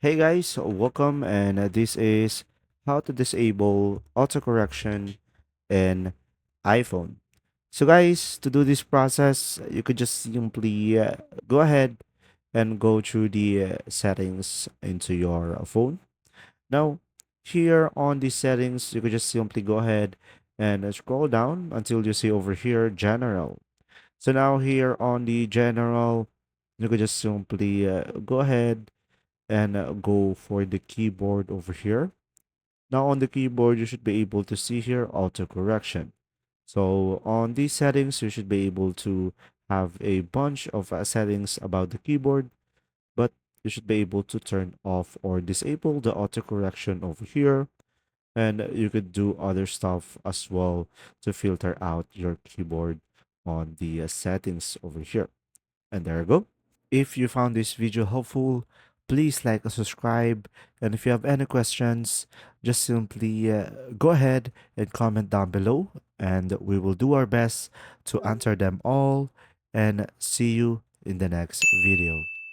Hey guys, welcome, and this is how to disable autocorrection in iPhone. So, guys, to do this process, you could just simply go ahead and go through the settings into your phone. Now, here on the settings, you could just simply go ahead and scroll down until you see over here General. So, now here on the General, you could just simply go ahead and go for the keyboard over here. Now on the keyboard, you should be able to see here auto correction. So on these settings, you should be able to have a bunch of settings about the keyboard, but you should be able to turn off or disable the auto correction over here. And you could do other stuff as well to filter out your keyboard on the settings over here. And there you go. If you found this video helpful, please like and subscribe. And if you have any questions, just simply go ahead and comment down below, and we will do our best to answer them all. And see you in the next video.